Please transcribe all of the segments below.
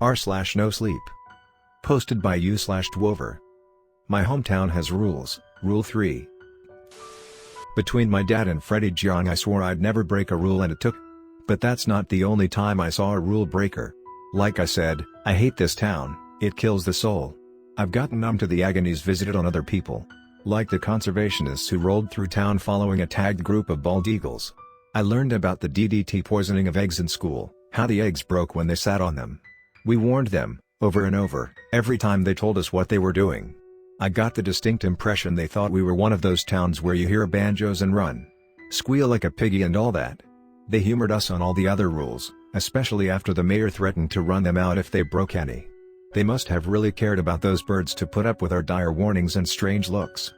r/NoSleep. Posted by u/Dwovar. My hometown has rules. Rule 3. Between my dad and Freddie Jiang I swore I'd never break a rule and it took. But that's not the only time I saw a rule breaker. Like I said, I hate this town, it kills the soul. I've gotten numb to the agonies visited on other people. Like the conservationists who rolled through town following a tagged group of bald eagles. I learned about the DDT poisoning of eggs in school, how the eggs broke when they sat on them. We warned them, over and over, every time they told us what they were doing. I got the distinct impression they thought we were one of those towns where you hear banjos and run. Squeal like a piggy and all that. They humored us on all the other rules, especially after the mayor threatened to run them out if they broke any. They must have really cared about those birds to put up with our dire warnings and strange looks.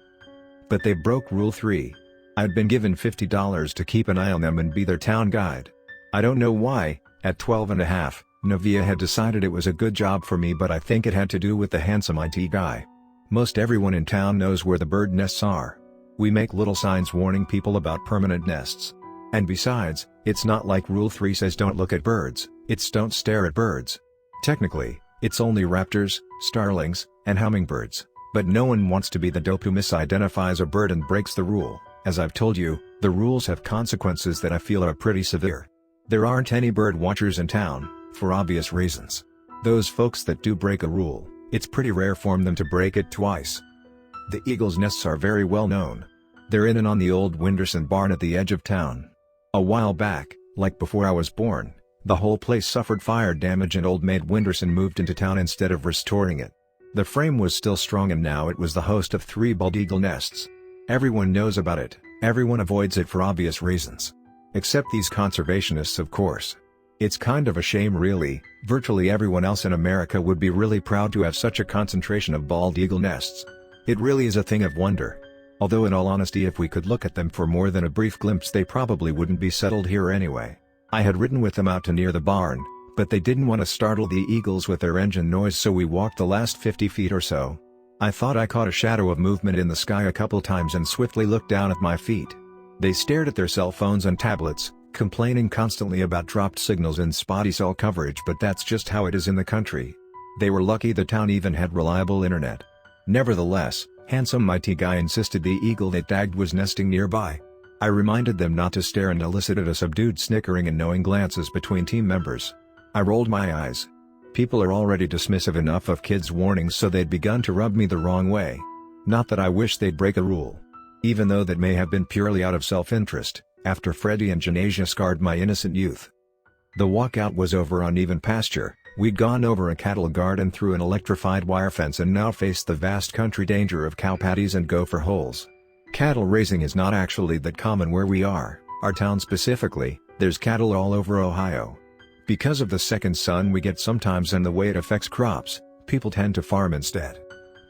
But they broke Rule 3. I'd been given $50 to keep an eye on them and be their town guide. I don't know why, at 12 and a half, Novia had decided it was a good job for me, but I think it had to do with the handsome IT guy. Most everyone in town knows where the bird nests are. We make little signs warning people about permanent nests. And besides, it's not like Rule 3 says don't look at birds, it's don't stare at birds. Technically, it's only raptors, starlings, and hummingbirds, but no one wants to be the dope who misidentifies a bird and breaks the rule. As I've told you, the rules have consequences that I feel are pretty severe. There aren't any bird watchers in town, for obvious reasons. Those folks that do break a rule, it's pretty rare for them to break it twice. The eagles' nests are very well known. They're in and on the old Winderson barn at the edge of town. A while back, like before I was born, the whole place suffered fire damage and old maid Winderson moved into town instead of restoring it. The frame was still strong and now it was the host of 3 bald eagle nests. Everyone knows about it, everyone avoids it for obvious reasons. Except these conservationists, of course. It's kind of a shame really, virtually everyone else in America would be really proud to have such a concentration of bald eagle nests. It really is a thing of wonder. Although in all honesty if we could look at them for more than a brief glimpse they probably wouldn't be settled here anyway. I had ridden with them out to near the barn, but they didn't want to startle the eagles with their engine noise, so we walked the last 50 feet or so. I thought I caught a shadow of movement in the sky a couple times and swiftly looked down at my feet. They stared at their cell phones and tablets, complaining constantly about dropped signals and spotty cell coverage, but that's just how it is in the country. They were lucky the town even had reliable internet. Nevertheless, handsome IT guy insisted the eagle they tagged was nesting nearby. I reminded them not to stare and elicited a subdued snickering and knowing glances between team members. I rolled my eyes. People are already dismissive enough of kids' warnings, so they'd begun to rub me the wrong way. Not that I wish they'd break a rule. Even though that may have been purely out of self-interest, after Freddie and Janasia scarred my innocent youth. The walkout was over uneven pasture, we'd gone over a cattle guard and through an electrified wire fence and now faced the vast country danger of cow patties and gopher holes. Cattle raising is not actually that common where we are, our town specifically. There's cattle all over Ohio. Because of the second son we get sometimes and the way it affects crops, people tend to farm instead.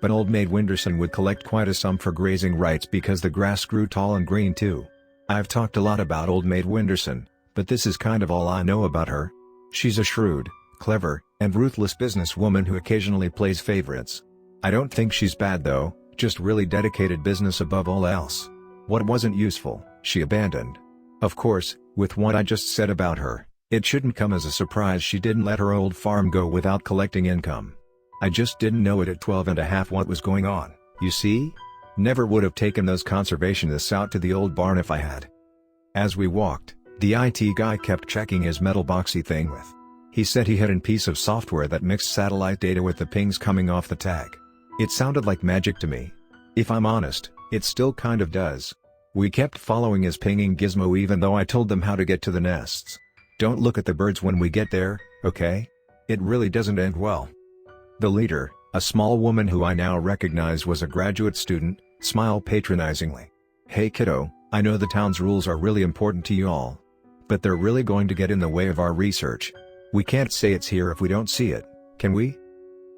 But old maid Winderson would collect quite a sum for grazing rights because the grass grew tall and green too. I've talked a lot about old maid Winderson, but this is kind of all I know about her. She's a shrewd, clever, and ruthless businesswoman who occasionally plays favorites. I don't think she's bad though, just really dedicated business above all else. What wasn't useful, she abandoned. Of course, with what I just said about her, it shouldn't come as a surprise she didn't let her old farm go without collecting income. I just didn't know it at 12 and a half what was going on, you see? Never would have taken those conservationists out to the old barn if I had. As we walked, the IT guy kept checking his metal boxy thing with. He said he had a piece of software that mixed satellite data with the pings coming off the tag. It sounded like magic to me. If I'm honest, it still kind of does. We kept following his pinging gizmo even though I told them how to get to the nests. Don't look at the birds when we get there, okay? It really doesn't end well. The leader, a small woman who I now recognize was a graduate student, smiled patronizingly. Hey kiddo, I know the town's rules are really important to you all. But they're really going to get in the way of our research. We can't say it's here if we don't see it, can we?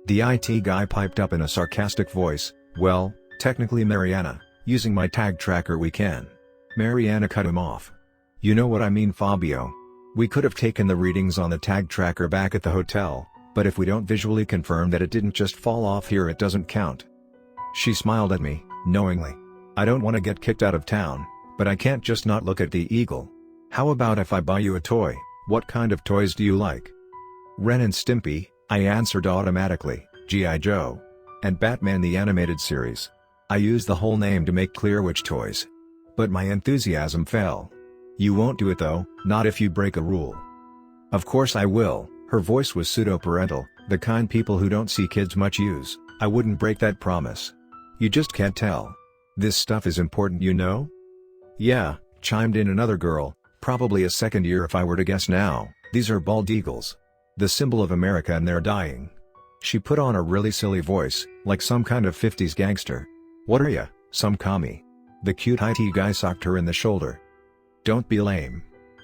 The IT guy piped up in a sarcastic voice, well, technically Mariana, using my tag tracker we can. Mariana cut him off. You know what I mean, Fabio. We could have taken the readings on the tag tracker back at the hotel, but if we don't visually confirm that it didn't just fall off here it doesn't count. She smiled at me, knowingly. I don't want to get kicked out of town, but I can't just not look at the eagle. How about if I buy you a toy? What kind of toys do you like? Ren and Stimpy, I answered automatically, G.I. Joe. And Batman the Animated Series. I used the whole name to make clear which toys. But my enthusiasm fell. You won't do it though, not if you break a rule. Of course I will. Her voice was pseudo-parental, the kind people who don't see kids much use. I wouldn't break that promise. You just can't tell. This stuff is important, you know? Yeah, chimed in another girl, probably a second year if I were to guess now. These are bald eagles. The symbol of America, and they're dying. She put on a really silly voice, like some kind of 50s gangster. What are ya, some commie? The cute IT guy socked her in the shoulder. Don't be lame.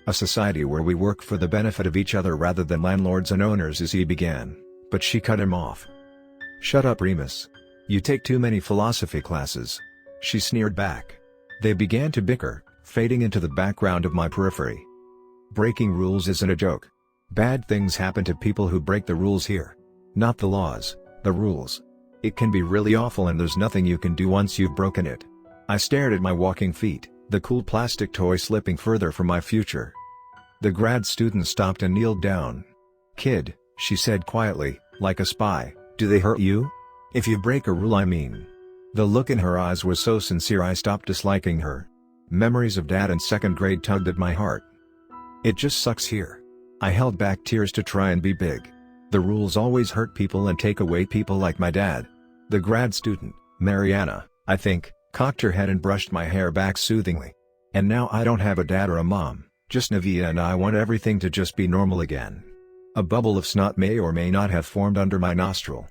A society where we work for the benefit of each other rather than landlords and owners, he began, but she cut him off. Shut up, Remus. You take too many philosophy classes. She sneered back. They began to bicker, fading into the background of my periphery. Breaking rules isn't a joke. Bad things happen to people who break the rules here. Not the laws, the rules. It can be really awful and there's nothing you can do once you've broken it. I stared at my walking feet, the cool plastic toy slipping further from my future. The grad student stopped and kneeled down. Kid, she said quietly, like a spy, do they hurt you? If you break a rule, I mean. The look in her eyes was so sincere I stopped disliking her. Memories of Dad in second grade tugged at my heart. It just sucks here. I held back tears to try and be big. The rules always hurt people and take away people like my dad. The grad student, Mariana, I think, cocked her head and brushed my hair back soothingly. And now I don't have a dad or a mom, just Navia, and I want everything to just be normal again. A bubble of snot may or may not have formed under my nostril.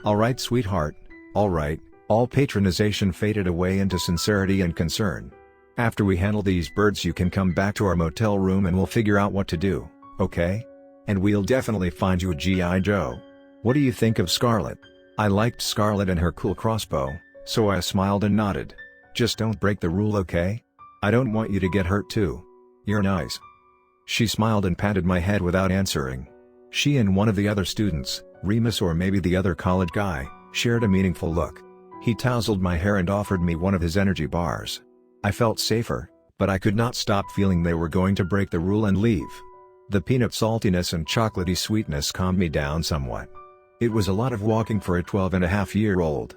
Alright, sweetheart, alright. All patronization faded away into sincerity and concern. After we handle these birds, you can come back to our motel room and we'll figure out what to do, okay? And we'll definitely find you a G.I. Joe. What do you think of Scarlet? I liked Scarlet and her cool crossbow, so I smiled and nodded. Just don't break the rule, okay? I don't want you to get hurt too. You're nice. She smiled and patted my head without answering. She and one of the other students, Remus or maybe the other college guy, shared a meaningful look. He tousled my hair and offered me one of his energy bars. I felt safer, but I could not stop feeling they were going to break the rule and leave. The peanut saltiness and chocolatey sweetness calmed me down somewhat. It was a lot of walking for a 12-and-a-half-year-old.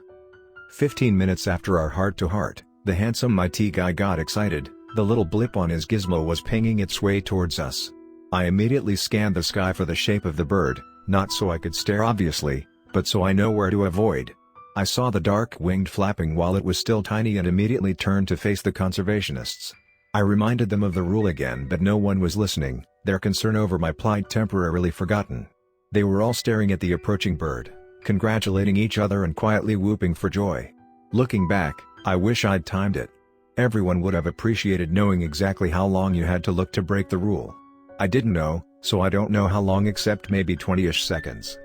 15 minutes after our heart-to-heart, the handsome IT guy got excited. The little blip on his gizmo was pinging its way towards us. I immediately scanned the sky for the shape of the bird, not so I could stare obviously, but so I know where to avoid. I saw the dark winged flapping while it was still tiny and immediately turned to face the conservationists. I reminded them of the rule again, but no one was listening, their concern over my plight temporarily forgotten. They were all staring at the approaching bird, congratulating each other and quietly whooping for joy. Looking back, I wish I'd timed it. Everyone would have appreciated knowing exactly how long you had to look to break the rule. I didn't know, so I don't know how long, except maybe 20-ish seconds.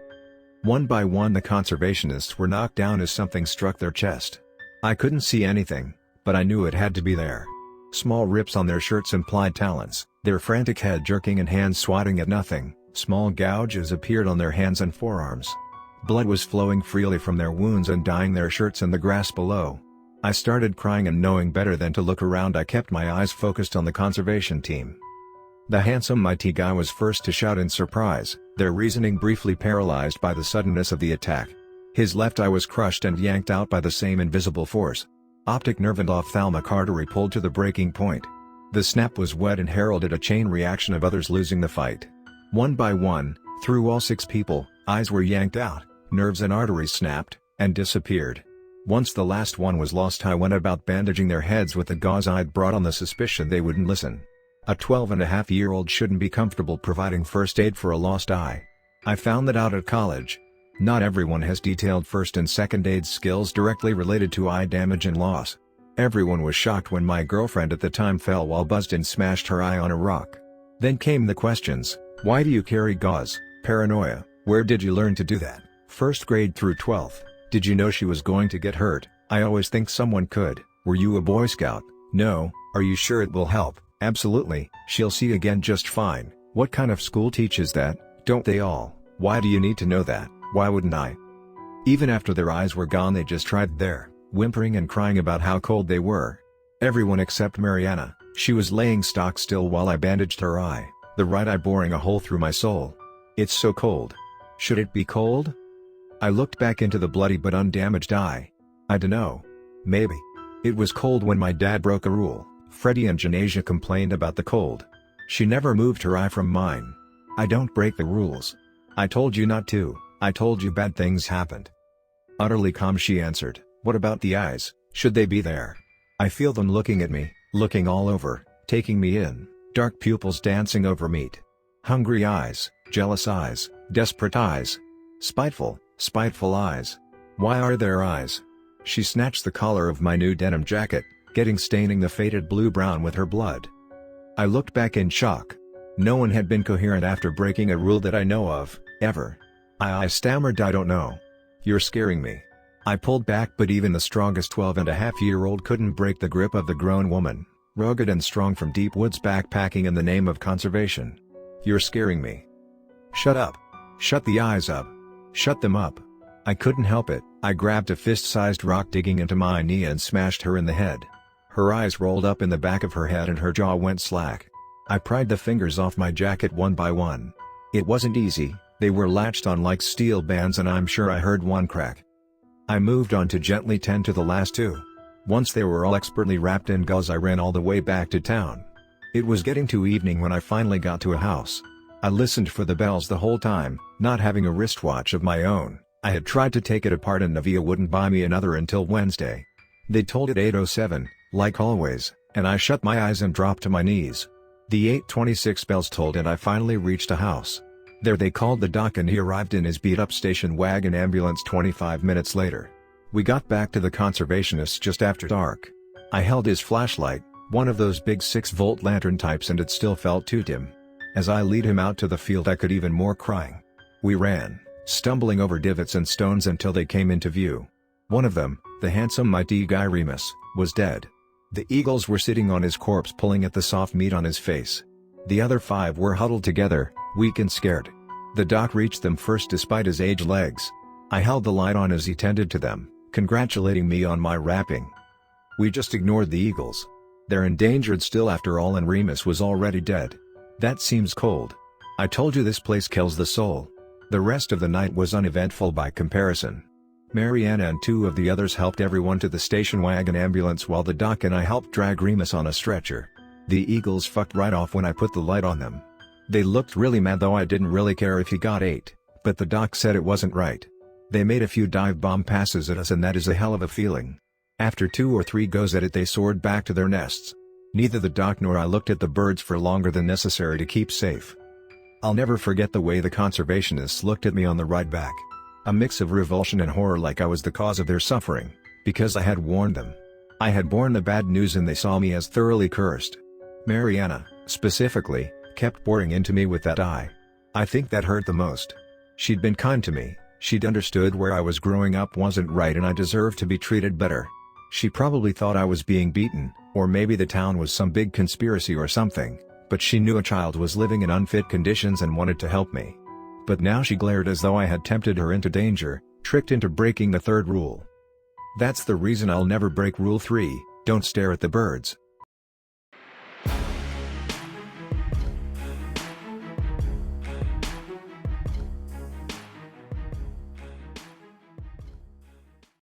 One by one the conservationists were knocked down as something struck their chest. I couldn't see anything, but I knew it had to be there. Small rips on their shirts implied talons, their frantic head jerking and hands swatting at nothing. Small gouges appeared on their hands and forearms. Blood was flowing freely from their wounds and dyeing their shirts and the grass below. I started crying, and knowing better than to look around, I kept my eyes focused on the conservation team. The handsome IT guy was first to shout in surprise, their reasoning briefly paralyzed by the suddenness of the attack. His left eye was crushed and yanked out by the same invisible force. Optic nerve and ophthalmic artery pulled to the breaking point. The snap was wet and heralded a chain reaction of others losing the fight. One by one, through all 6 people, eyes were yanked out, nerves and arteries snapped, and disappeared. Once the last one was lost, I went about bandaging their heads with the gauze I'd brought on the suspicion they wouldn't listen. A 12-and-a-half-year-old shouldn't be comfortable providing first aid for a lost eye. I found that out at college. Not everyone has detailed first and second aid skills directly related to eye damage and loss. Everyone was shocked when my girlfriend at the time fell while buzzed and smashed her eye on a rock. Then came the questions. Why do you carry gauze? Paranoia. Where did you learn to do that? First grade through 12th. Did you know she was going to get hurt? I always think someone could. Were you a Boy Scout? No. Are you sure it will help? Absolutely. She'll see again just fine. What kind of school teaches that? Don't they all? Why do you need to know that? Why wouldn't I? Even after their eyes were gone, they just tried there, whimpering and crying about how cold they were. Everyone except Mariana. She was laying stock still while I bandaged her eye, the right eye boring a hole through my soul. It's so cold. Should it be cold? I looked back into the bloody but undamaged eye. I dunno. Maybe. It was cold when my dad broke a rule. Freddie and Janasia complained about the cold. She never moved her eye from mine. I don't break the rules. I told you not to. I told you bad things happened. Utterly calm she answered, what about the eyes, should they be there? I feel them looking at me, looking all over, taking me in, dark pupils dancing over meat. Hungry eyes, jealous eyes, desperate eyes. Spiteful, spiteful eyes. Why are there eyes? She snatched the collar of my new denim jacket, staining the faded blue-brown with her blood. I looked back in shock. No one had been coherent after breaking a rule that I know of, ever. I stammered, I don't know. You're scaring me. I pulled back, but even the strongest 12-and-a-half-year-old couldn't break the grip of the grown woman, rugged and strong from deep woods backpacking in the name of conservation. You're scaring me. Shut up. Shut the eyes up. Shut them up. I couldn't help it. I grabbed a fist-sized rock digging into my knee and smashed her in the head. Her eyes rolled up in the back of her head and her jaw went slack. I pried the fingers off my jacket one by one. It wasn't easy, they were latched on like steel bands and I'm sure I heard one crack. I moved on to gently tend to the last two. Once they were all expertly wrapped in gauze I ran all the way back to town. It was getting to evening when I finally got to a house. I listened for the bells the whole time, not having a wristwatch of my own. I had tried to take it apart and Navia wouldn't buy me another until Wednesday. They tolled at 8:07, like always, and I shut my eyes and dropped to my knees. The 8:26 bells tolled and I finally reached a house. There they called the doc and he arrived in his beat-up station wagon ambulance 25 minutes later. We got back to the conservationists just after dark. I held his flashlight, one of those big 6-volt lantern types, and it still felt too dim. As I lead him out to the field I could even more crying. We ran, stumbling over divots and stones until they came into view. One of them, the handsome mighty guy Remus, was dead. The eagles were sitting on his corpse pulling at the soft meat on his face. The other 5 were huddled together, weak and scared. The doc reached them first despite his aged legs. I held the light on as he tended to them, congratulating me on my wrapping. We just ignored the eagles. They're endangered still after all, and Remus was already dead. That seems cold. I told you this place kills the soul. The rest of the night was uneventful by comparison. Mariana and 2 of the others helped everyone to the station wagon ambulance while the doc and I helped drag Remus on a stretcher. The eagles fucked right off when I put the light on them. They looked really mad, though I didn't really care if he got ate, but the doc said it wasn't right. They made a few dive bomb passes at us and that is a hell of a feeling. After 2 or 3 goes at it they soared back to their nests. Neither the doc nor I looked at the birds for longer than necessary to keep safe. I'll never forget the way the conservationists looked at me on the ride back. A mix of revulsion and horror, like I was the cause of their suffering, because I had warned them. I had borne the bad news and they saw me as thoroughly cursed. Mariana, specifically, kept pouring into me with that eye. I think that hurt the most. She'd been kind to me, she'd understood where I was growing up wasn't right and I deserved to be treated better. She probably thought I was being beaten, or maybe the town was some big conspiracy or something, but she knew a child was living in unfit conditions and wanted to help me. But now she glared as though I had tempted her into danger, tricked into breaking the 3rd rule. That's the reason I'll never break Rule 3, don't stare at the birds.